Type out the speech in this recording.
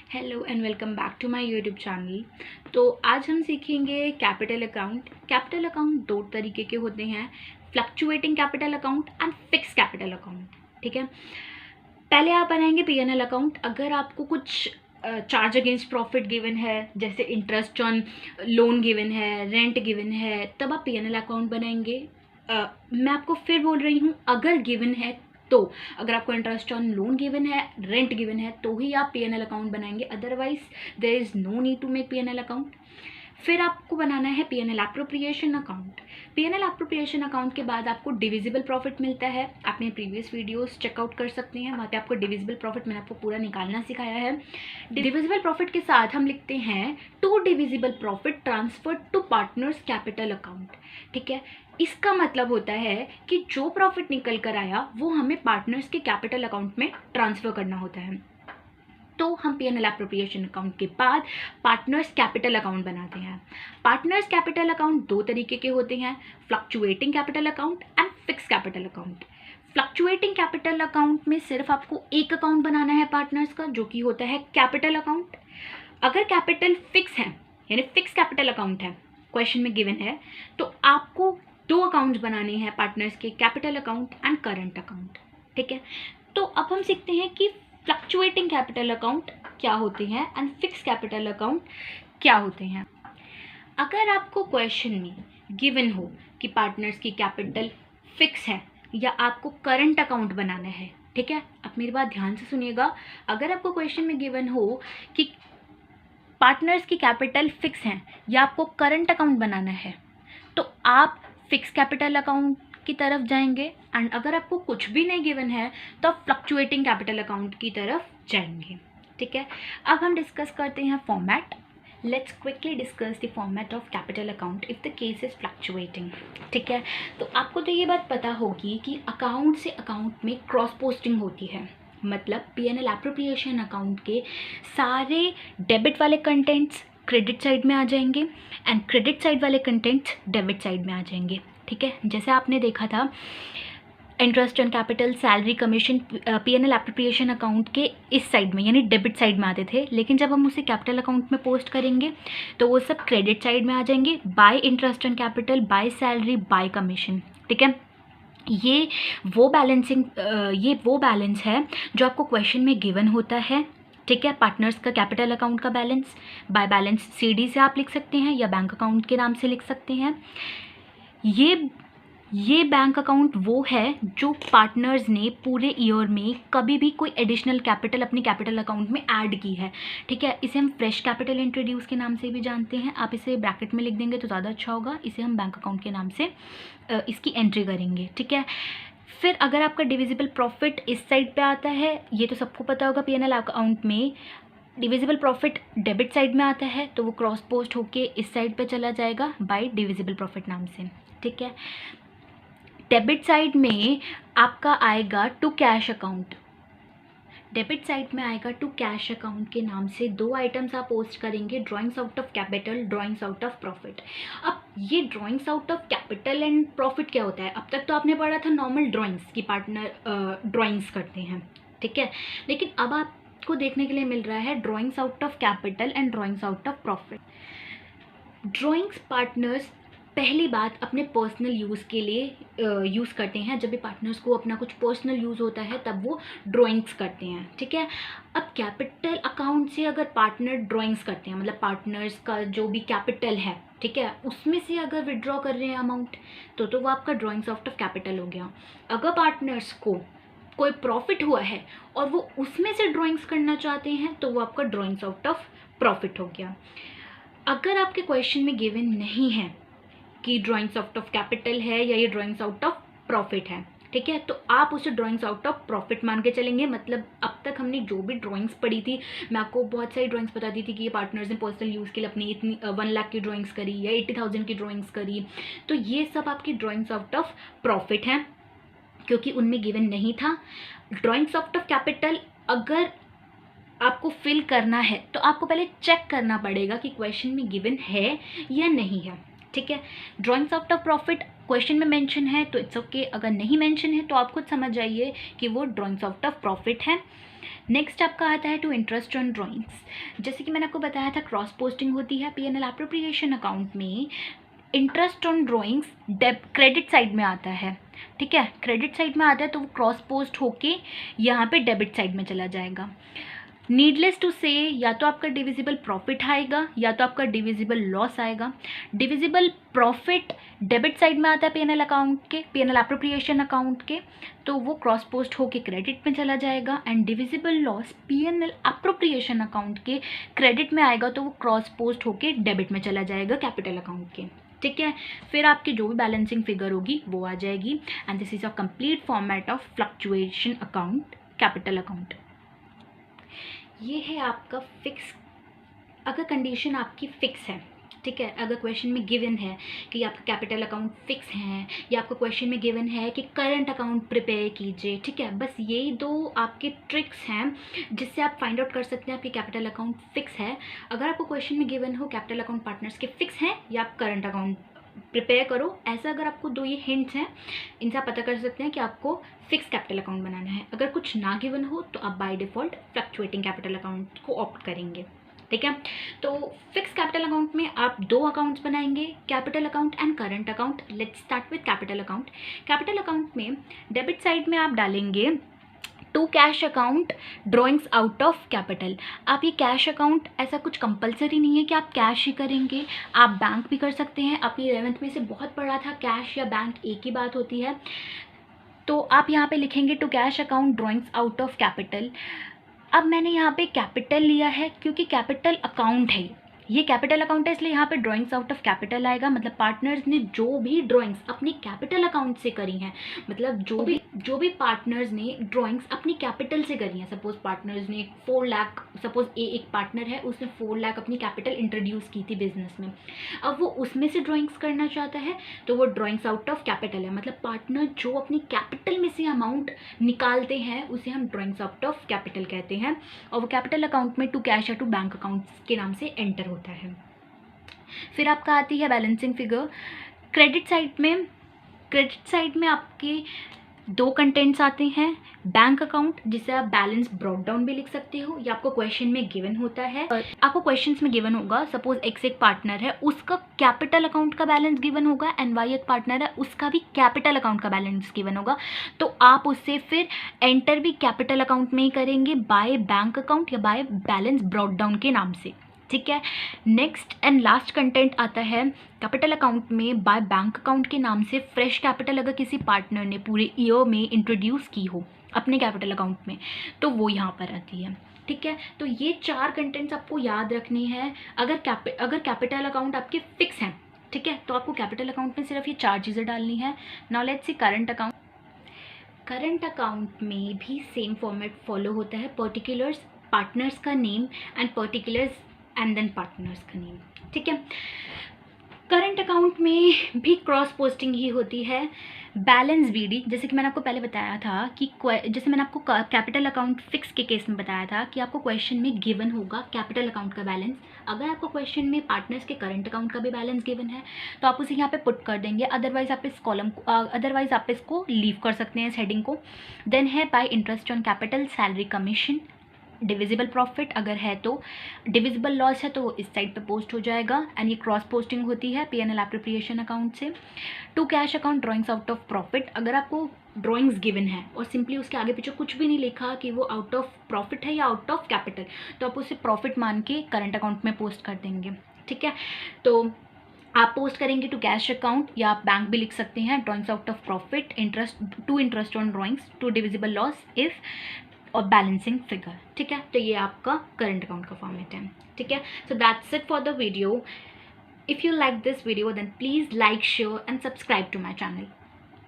Hello and welcome back to my YouTube channel. तो आज हम सीखेंगे कैपिटल अकाउंट। कैपिटल अकाउंट दो तरीके के होते हैं, fluctuating capital account and fix capital account. ठीक है, पहले आप बनाएंगे पीएनएल अकाउंट। अगर आपको कुछ चार्ज अगेंस्ट प्रॉफिट गिवन है, जैसे इंटरेस्ट ऑन लोन गिवन है, रेंट गिवन है, तब आप पीएनएल अकाउंट बनाएंगे। मैं आपको फिर बोल रही हूँ, अगर गिवन है तो, अगर आपको इंटरेस्ट ऑन लोन गिवन है, रेंट गिवन है, तो ही आप पीएनएल अकाउंट बनाएंगे, otherwise there is no need to make P N L account. फिर आपको बनाना है P N L appropriation account. P N L appropriation account के बाद आपको डिविजिबल प्रॉफिट मिलता है। आपने प्रीवियस वीडियोस चेकआउट कर सकते हैं, वहाँ पे आपको डिविजिबल प्रॉफिट मैंने आपको पूरा निकालना सिखाया है। डिविजिबल प्रॉफिट के साथ हम लिखते हैं to divisible profit transferred to partners capital account. ठीक है, इसका मतलब होता है कि जो प्रॉफिट निकल कर आया वो हमें पार्टनर्स के कैपिटल अकाउंट में ट्रांसफ़र करना होता है। तो हम पीएनएल एप्रोप्रिएशन अकाउंट के बाद पार्टनर्स कैपिटल अकाउंट बनाते हैं। पार्टनर्स कैपिटल अकाउंट दो तरीके के होते हैं, fluctuating capital account and fix capital account. Fluctuating capital account में सिर्फ आपको एक अकाउंट बनाना है पार्टनर्स का, जो कि होता है कैपिटल अकाउंट। अगर कैपिटल फिक्स है, यानी फिक्स कैपिटल अकाउंट है, क्वेश्चन में गिवन है, तो आपको दो अकाउंट बनाने हैं पार्टनर्स के, capital account and current account. ठीक है, तो अब हम सीखते हैं कि फ्लक्चुएटिंग कैपिटल अकाउंट क्या होते हैं एंड फिक्स कैपिटल अकाउंट क्या होते हैं। अगर आपको क्वेश्चन में गिवन हो कि पार्टनर्स की कैपिटल फिक्स है या आपको करंट अकाउंट बनाना है, ठीक है, अब मेरी बात ध्यान से सुनिएगा। अगर आपको क्वेश्चन में गिवन हो कि पार्टनर्स की कैपिटल फिक्स है या आपको करंट अकाउंट बनाना है, तो आप फिक्स कैपिटल अकाउंट की तरफ जाएंगे, एंड अगर आपको कुछ भी नहीं गिवन है तो आप फ्लक्चुएटिंग कैपिटल अकाउंट की तरफ जाएंगे। ठीक है, अब हम डिस्कस करते हैं format. Let's quickly discuss the format of capital account if the case is fluctuating. ठीक है, तो आपको तो ये बात पता होगी कि अकाउंट से अकाउंट में क्रॉस पोस्टिंग होती है। मतलब पीएनएल एप्रोप्रिएशन अकाउंट के सारे डेबिट वाले कंटेंट्स क्रेडिट साइड में आ जाएंगे एंड क्रेडिट साइड वाले कंटेंट्स डेबिट साइड में आ जाएंगे। ठीक है, जैसे आपने देखा था interest on capital, salary, commission PNL appropriation account के इस साइड में यानी डेबिट साइड में आते थे, लेकिन जब हम उसे कैपिटल अकाउंट में पोस्ट करेंगे तो वो सब क्रेडिट साइड में आ जाएंगे, bye interest on capital, by salary, bye commission. ठीक है, ये वो बैलेंस है जो आपको क्वेश्चन में गिवन होता है। ठीक है, पार्टनर्स का कैपिटल अकाउंट का बैलेंस, बाय बैलेंस सीडी से आप लिख सकते हैं या बैंक अकाउंट के नाम से लिख सकते हैं। ये बैंक अकाउंट वो है जो पार्टनर्स ने पूरे ईयर में कभी भी कोई एडिशनल कैपिटल अपने कैपिटल अकाउंट में ऐड की है। ठीक है, इसे हम फ्रेश कैपिटल इंट्रोड्यूस के नाम से भी जानते हैं। आप इसे ब्रैकेट में लिख देंगे तो ज़्यादा अच्छा होगा। इसे हम बैंक अकाउंट के नाम से इसकी एंट्री करेंगे। ठीक है, फिर अगर आपका डिविजिबल प्रॉफिट इस साइड पे आता है, ये तो सबको पता होगा, पीएनएल अकाउंट में डिविजिबल प्रॉफिट डेबिट साइड में आता है तो वो क्रॉस पोस्ट होके इस साइड पे चला जाएगा बाय डिविजिबल प्रॉफिट नाम से। ठीक है, डेबिट साइड में आपका आएगा to cash account. Debit side में आएगा टू कैश अकाउंट के नाम से दो आइटम्स आप पोस्ट करेंगे, drawings out of capital, drawings out of profit. अब ये drawings out of capital and profit क्या होता है? अब तक तो आपने पढ़ा था नॉर्मल ड्राइंग्स की पार्टनर ड्राइंग्स करते हैं। ठीक है, लेकिन अब आपको देखने के लिए मिल रहा है drawings out of capital and drawings out of profit. Drawings partners पहली बात अपने पर्सनल यूज़ के लिए यूज़ करते हैं। जब भी पार्टनर्स को अपना कुछ पर्सनल यूज़ होता है तब वो ड्राइंग्स करते हैं। ठीक है, अब कैपिटल अकाउंट से अगर पार्टनर ड्राइंग्स करते हैं, मतलब पार्टनर्स का जो भी कैपिटल है, ठीक है, उसमें से अगर विड्रॉ कर रहे हैं अमाउंट, तो वो आपका ड्राइंग्स आउट ऑफ कैपिटल हो गया। अगर पार्टनर्स को कोई प्रॉफिट हुआ है और वो उसमें से ड्राइंग्स करना चाहते हैं तो वो आपका ड्राइंग्स आउट ऑफ प्रॉफिट हो गया। अगर आपके क्वेश्चन में गिवन नहीं है कि ड्राइंग्स आउट ऑफ कैपिटल है या ये ड्राइंग्स आउट ऑफ प्रॉफिट है, ठीक है, तो आप उसे ड्राइंग्स आउट ऑफ प्रॉफिट मान के चलेंगे। मतलब अब तक हमने जो भी ड्राइंग्स पढ़ी थी, मैं आपको बहुत सारी ड्राइंग्स बताती थी कि ये पार्टनर्स ने पर्सनल यूज़ के लिए अपनी इतनी 1 लाख की ड्राइंग्स करी या 80,000 की ड्राइंग्स करी, तो ये सब आपकी ड्राइंग्स आउट ऑफ प्रॉफिट हैं क्योंकि उनमें गिवन नहीं था। ड्राइंग्स आउट ऑफ कैपिटल अगर आपको फिल करना है तो आपको पहले चेक करना पड़ेगा कि क्वेश्चन में गिवन है या नहीं है। ठीक है, drawings out of profit question में मेंशन है तो इट्स ओके, अगर नहीं मेंशन है तो आप खुद समझ जाइए कि वो ड्राइंग्स आउट ऑफ प्रॉफिट है। नेक्स्ट आपका आता है टू इंटरेस्ट ऑन ड्राइंग्स। जैसे कि मैंने आपको बताया था क्रॉस पोस्टिंग होती है P&L एप्रोप्रिएशन अकाउंट में। Interest on drawings credit side में आता है, ठीक है, क्रेडिट साइड में आता है तो वो क्रॉस पोस्ट होके यहाँ पे डेबिट साइड में चला जाएगा। नीडलेस टू से या तो आपका डिविजिबल प्रॉफिट आएगा या तो आपका डिविजिबल लॉस आएगा। डिविजिबल प्रॉफिट डेबिट साइड में आता है P&L अकाउंट के, P&L एप्रोप्रिएशन अकाउंट के, तो वो क्रॉस पोस्ट होके क्रेडिट में चला जाएगा। And divisible loss P&L appropriation account के क्रेडिट में आएगा तो वो क्रॉस पोस्ट होके डेबिट में चला जाएगा कैपिटल अकाउंट के, ठीक है। फिर आपकी जो भी बैलेंसिंग फिगर होगी वो आ जाएगी। And this is a complete format of fluctuation account capital account. ये है आपका फिक्स, अगर कंडीशन आपकी फिक्स है, ठीक है, अगर क्वेश्चन में गिवन है कि आपका कैपिटल अकाउंट फिक्स है या आपको क्वेश्चन में गिवन है कि करंट अकाउंट प्रिपेयर कीजिए, ठीक है, बस यही दो आपके ट्रिक्स हैं जिससे आप फाइंड आउट कर सकते हैं आपकी कैपिटल अकाउंट फिक्स है। अगर आपको क्वेश्चन में गिवन हो कैपिटल अकाउंट पार्टनर्स के फिक्स हैं या आप करंट अकाउंट प्रिपेयर करो, ऐसा अगर आपको दो ये हिंट्स हैं, इनसे आप पता कर सकते हैं कि आपको फिक्स कैपिटल अकाउंट बनाना है। अगर कुछ ना गिवन हो तो आप by default fluctuating capital account को ऑप्ट करेंगे, ठीक है। तो फिक्स कैपिटल अकाउंट में आप दो अकाउंट्स बनाएंगे, capital account and current account. Let's start with capital account. Capital account में डेबिट साइड में आप डालेंगे to cash account drawings out of capital. आप ये कैश अकाउंट ऐसा कुछ कंपलसरी नहीं है कि आप कैश ही करेंगे, आप बैंक भी कर सकते हैं। आपने 11th में से बहुत पढ़ा था कैश या बैंक एक ही बात होती है। तो आप यहाँ पे लिखेंगे to cash account drawings out of capital. अब मैंने यहाँ पे कैपिटल लिया है क्योंकि कैपिटल अकाउंट है, ये कैपिटल अकाउंट है, इसलिए यहाँ पे ड्राइंग्स आउट ऑफ कैपिटल आएगा। मतलब पार्टनर्स ने जो भी ड्राइंग्स अपनी कैपिटल अकाउंट से करी हैं, मतलब जो भी पार्टनर्स ने ड्राइंग्स अपनी कैपिटल से करी हैं, सपोज पार्टनर्स ने 4 लाख, सपोज एक पार्टनर है उसने 4 लाख अपनी कैपिटल इंट्रोड्यूस की थी बिजनेस में, अब वो उसमें से ड्राइंग्स करना चाहता है तो वो ड्राइंग्स आउट ऑफ कैपिटल है। मतलब पार्टनर जो अपनी कैपिटल में से अमाउंट निकालते हैं उसे हम ड्राइंग्स आउट ऑफ कैपिटल कहते हैं, और वो कैपिटल अकाउंट में टू कैश या टू बैंक अकाउंट के नाम से एंटर होता है। फिर आपका आती है बैलेंसिंग फिगर। क्रेडिट साइड में आपके दो कंटेंट्स आते हैं, बैंक अकाउंट जिसे आप बैलेंस ब्रॉट डाउन भी लिख सकते हो, या आपको क्वेश्चन में गिवन होता है, आपको क्वेश्चंस में गिवन होगा सपोज एक्स एक पार्टनर है उसका कैपिटल अकाउंट का बैलेंस गिवन होगा एंड वाई एक पार्टनर है उसका भी कैपिटल अकाउंट का बैलेंस गिवन होगा, तो आप उससे फिर एंटर भी कैपिटल अकाउंट में ही करेंगे बाय बैंक अकाउंट या बाय बैलेंस ब्रॉट डाउन के नाम से, ठीक है। नेक्स्ट एंड लास्ट कंटेंट आता है कैपिटल अकाउंट में बाय बैंक अकाउंट के नाम से फ्रेश कैपिटल अगर किसी पार्टनर ने पूरे ईयर में इंट्रोड्यूस की हो अपने कैपिटल अकाउंट में तो वो यहाँ पर आती है, ठीक है। तो ये 4 कंटेंट्स आपको याद रखनी है। अगर कैपिटल अकाउंट आपके फिक्स हैं, ठीक है, तो आपको कैपिटल अकाउंट में सिर्फ ये 4 चीज़ें डालनी है। Now let's see current account. Current account में भी सेम फॉर्मेट फॉलो होता है, पर्टिकुलर्स पार्टनर्स का name and particulars and then partners का नेम, ठीक है। करंट अकाउंट में भी क्रॉस पोस्टिंग ही होती है। बैलेंस बीडी, जैसे कि मैंने आपको पहले बताया था कि जैसे मैंने आपको कैपिटल अकाउंट फिक्स के केस में बताया था कि आपको क्वेश्चन में गिवन होगा कैपिटल अकाउंट का बैलेंस। अगर आपको क्वेश्चन में पार्टनर्स के करंट अकाउंट का भी बैलेंस गिवन है तो आप उसे यहाँ पे पुट कर देंगे, अदरवाइज आप इस कॉलम अदरवाइज आप इसको लीव कर सकते हैं इस हेडिंग को। देन है bye interest on capital, salary, commission, divisible profit अगर है तो, डिविजिबल लॉस है तो वो इस साइड पे पोस्ट हो जाएगा। एंड ये क्रॉस पोस्टिंग होती है P&L एप्रोप्रिएशन अकाउंट से। To cash account drawings out of profit, अगर आपको ड्राइंग्स गिवन है और सिंपली उसके आगे पीछे कुछ भी नहीं लिखा कि वो आउट ऑफ प्रॉफिट है या आउट ऑफ कैपिटल, तो आप उसे प्रॉफिट मान के करंट अकाउंट में पोस्ट कर देंगे, ठीक है। तो आप पोस्ट करेंगे टू कैश अकाउंट या आप बैंक भी लिख सकते हैं, drawings out of profit, interest on drawings, to divisible loss if और बैलेंसिंग फिगर, ठीक है। तो ये आपका करंट अकाउंट का फॉर्मेट है, ठीक है। So that's it for the video. If you like this video then please like, share and subscribe to my channel.